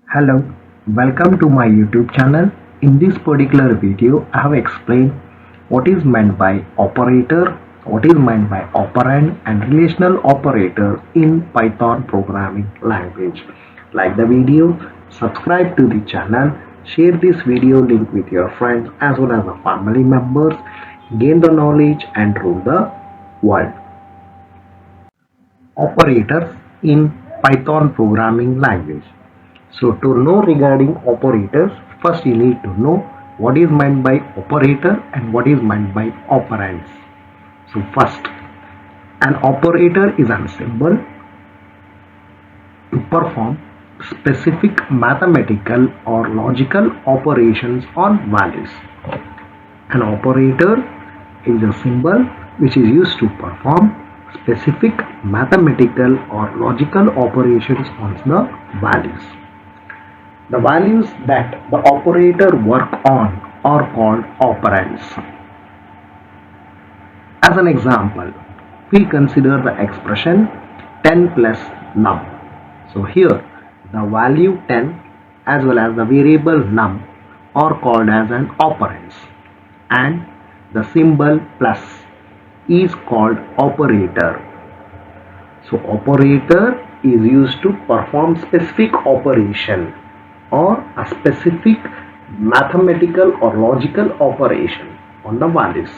Hello, welcome to my YouTube channel. In this particular video, I have explained what is meant by operator, what is meant by operand and relational operator in Python programming language. Like the video, subscribe to the channel, share this video link with your friends as well as the family members, gain the knowledge and rule the world. Operators in Python programming language. So to know regarding operators, first you need to know what is meant by operator and what is meant by operands. So first, an operator is a symbol to perform specific mathematical or logical operations on values. An operator is a symbol which is used to perform specific mathematical or logical operations on the values. The values that the operator work on are called operands. As an example, we consider the expression 10 plus num. So here the value 10 as well as the variable num are called as an operands, and the symbol plus is called operator. So operator is used to perform specific operation or a specific mathematical or logical operation on the values.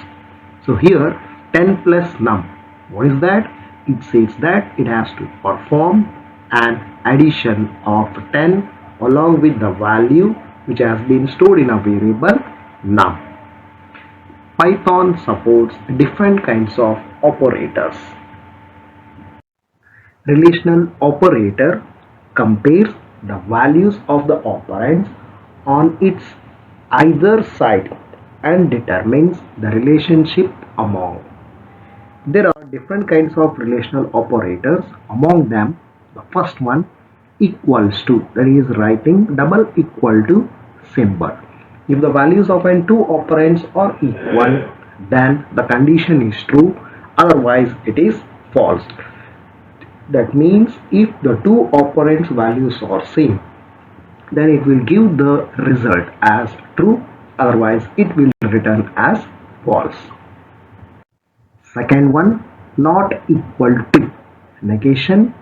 So here 10 plus num, what is that? It says that it has to perform an addition of 10 along with the value which has been stored in a variable num. Python supports different kinds of operators. Relational operator compares the values of the operands on its either side and determines the relationship among. There are different kinds of relational operators. Among them, the first one, equals to, that is writing double equal to symbol. If the values of two operands are equal, then the condition is true, otherwise it is false. That means if the two operands values are same, then it will give the result as true, otherwise it will return as false. Second one, not equal to, negation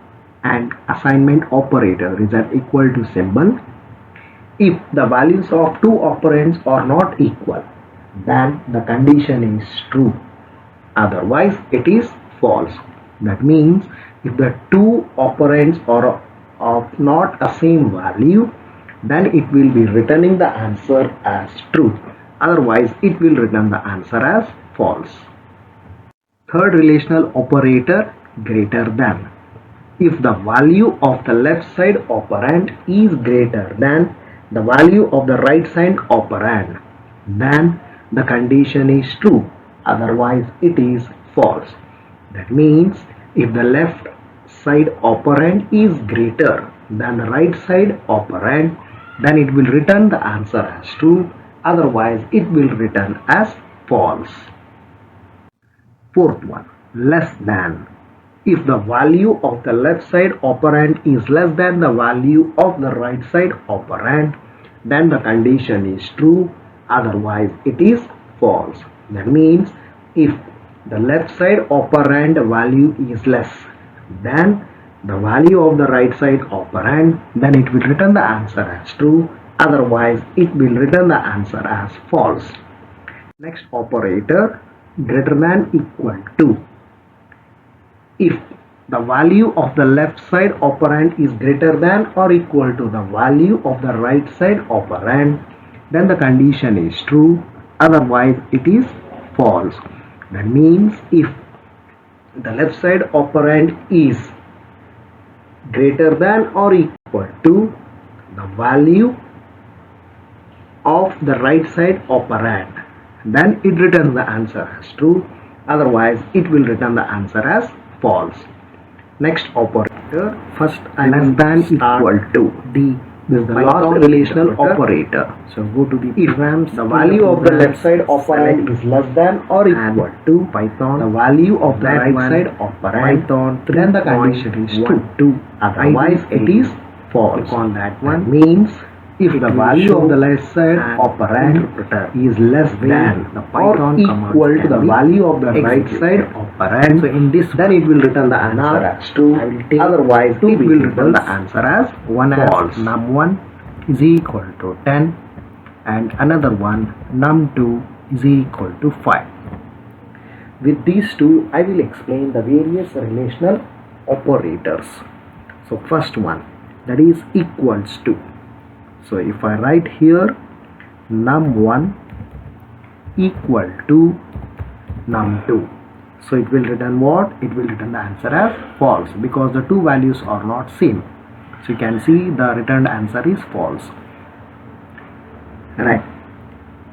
and assignment operator is an equal to symbol. If the values of two operands are not equal, then the condition is true, otherwise it is false. That means if the two operands are of not a same value, then it will be returning the answer as true, otherwise it will return the answer as false. Third relational operator, greater than. If the value of the left side operand is greater than the value of the right side operand, then the condition is true, otherwise it is false. That means if the left side operand is greater than the right side operand, then it will return the answer as true, otherwise it will return as false. Fourth one, less than. If the value of the left side operand is less than the value of the right side operand, then the condition is true, otherwise it is false. That means if the left side operand value is less than the value of the right side operand, then it will return the answer as true, otherwise it will return the answer as false. Next operator, greater than equal to. If the value of the left side operand is greater than or equal to the value of the right side operand, then the condition is true, otherwise it is false. That means if the left side operand is greater than or equal to the value of the right side operand, then it returns the answer as true, otherwise it will return the answer as false. Next operator, first less than equal to. D. This is the last relational operator. So go to the programs. The value of the left side operand is less than or equal to Python. The value of the right side operand, Python, then the condition is true. Otherwise it is false. Click on that one. That means if It the will value show of the left side an operand interpreter is less where than the or Python commands equal to can the be value of the right executed. side operand, So in this then it will return the answer now as true. I will take Otherwise, two it will return the variables. answer as One false. as num1 is equal to 10 and another one num2 is equal to 5. With these two, I will explain the various relational operators. So first one, that is equals to. So if I write here num1 equal to num2, so it will return what? It will return the answer as false because the two values are not same. So you can see the returned answer is false. Right.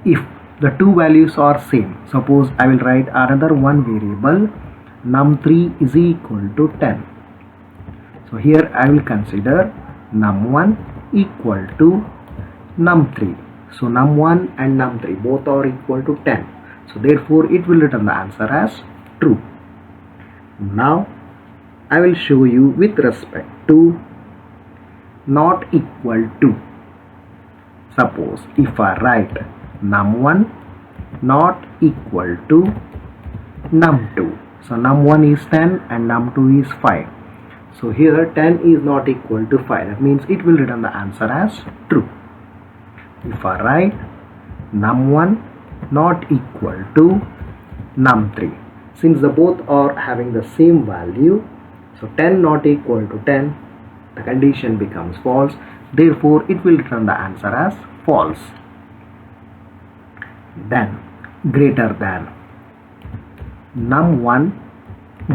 If the two values are same, suppose I will write another one variable num3 is equal to 10. So here I will consider num1 equal to num3. So num1 and num3 both are equal to 10. So therefore it will return the answer as true. Now I will show you with respect to not equal to. Suppose if I write num1 not equal to num2. So num1 is 10 and num2 is 5. So here 10 is not equal to 5. That means it will return the answer as true. If I write num1 not equal to num3. Since the both are having the same value, so 10 not equal to 10, the condition becomes false. Therefore, it will return the answer as false. Then, greater than. Num1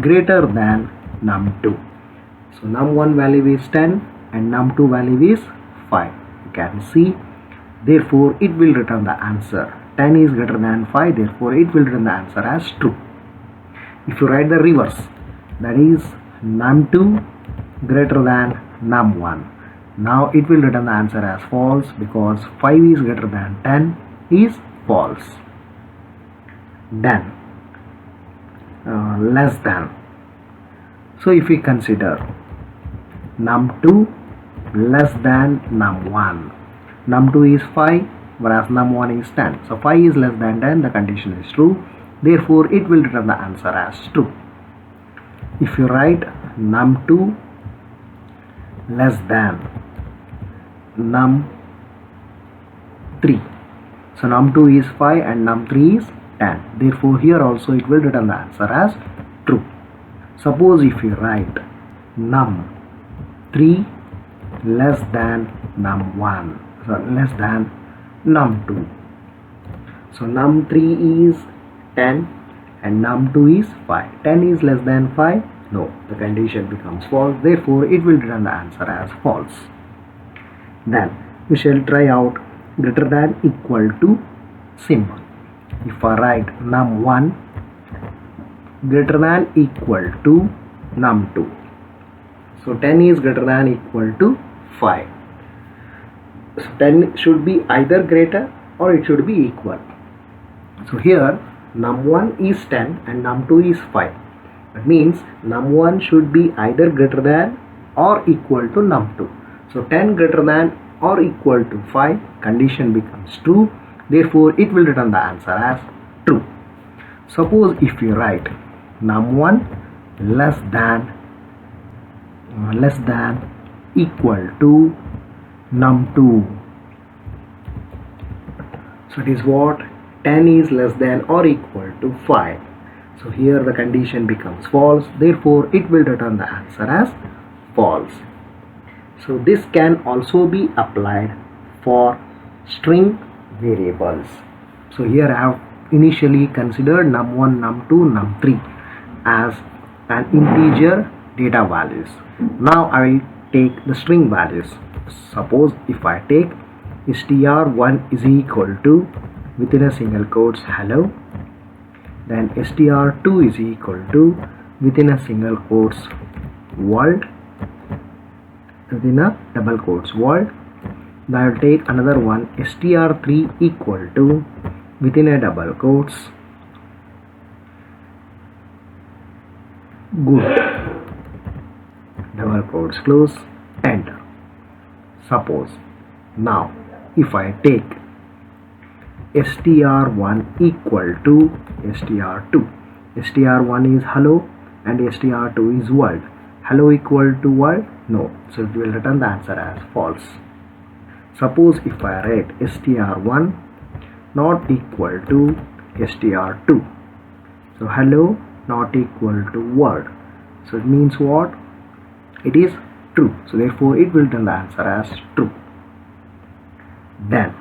greater than num2. So, num1 value is 10 and num2 value is 5. You can see. Therefore, it will return the answer. 10 is greater than 5. Therefore, it will return the answer as true. If you write the reverse, that is num2 greater than num1. Now it will return the answer as false because 5 is greater than 10 is false. Then less than. So if we consider num2 less than num1. Num2 is 5 whereas num1 is 10. So 5 is less than 10, the condition is true. Therefore it will return the answer as true. If you write num2 less than num3. So num2 is 5 and num3 is 10. Therefore here also it will return the answer as true. Suppose if you write num3 less than num1, so less than num2. So num3 is 10 and num2 is 5. 10 is less than 5. No, the condition becomes false. Therefore, it will return the answer as false. Then we shall try out greater than equal to symbol. If I write num1 greater than equal to num2. So 10 is greater than equal to 5. So 10 should be either greater or it should be equal. So here num1 is 10 and num2 is 5. That means num1 should be either greater than or equal to num2. So 10 greater than or equal to 5, condition becomes true. Therefore it will return the answer as true. Suppose if you write num1 less than equal to num2. So it is what? 10 is less than or equal to 5. So here the condition becomes false. Therefore it will return the answer as false. So this can also be applied for string variables. So here I have initially considered num1, num2, num3 as an integer data values. Now I will take the string values. Suppose if I take str1 is equal to within a single quotes hello, then str2 is equal to within a single quotes world, within a double quotes world. Then I will take another one str3 equal to within a double quotes good, double quotes close, enter. Suppose now if I take str1 equal to str2, str1 is hello and str2 is world. Hello equal to world? No, so it will return the answer as false. Suppose if I write str1 not equal to str2, so hello not equal to world, so it means what? It is true, so therefore it will return the answer as true. Then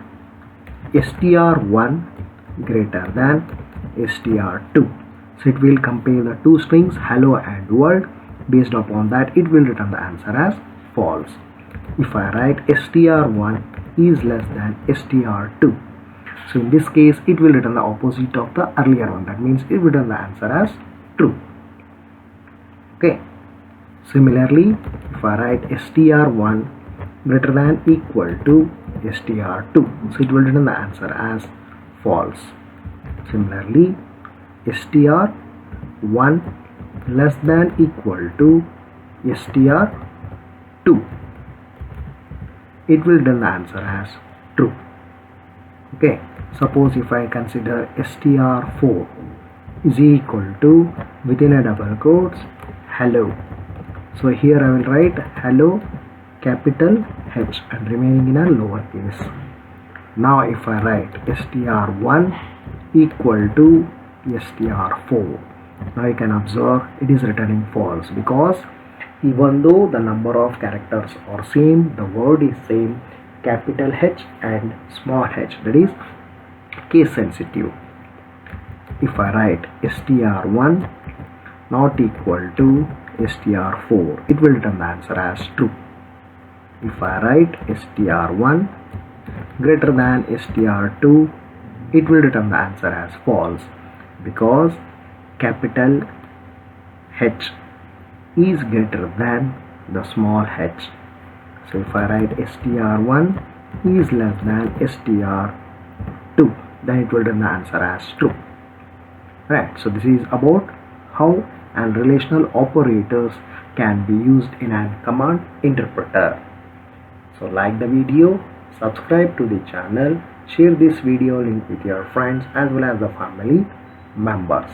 str1 greater than str2, so it will compare the two strings hello and world. Based upon that it will return the answer as false. If I write str1 is less than str2, so in this case it will return the opposite of the earlier one, that means it will return the answer as true. Okay, similarly if I write str1 greater than equal to str2, so it will return the answer as false. Similarly str1 less than equal to str2, it will return the answer as true. Okay, suppose if I consider str4 is equal to within a double quotes hello, so here I will write hello capital H and remaining in a lowercase. Now if I write str1 equal to str4, now you can observe it is returning false, because even though the number of characters are same, the word is same, capital H and small h, that is case sensitive. If I write str1 not equal to str4, it will return the answer as true. If I write str1 greater than str2, it will return the answer as false, because capital H is greater than the small h. So if I write str1 is less than str2, then it will return the answer as true. Right, so this is about how and relational operators can be used in a command interpreter. So like the video, subscribe to the channel, share this video link with your friends as well as the family members.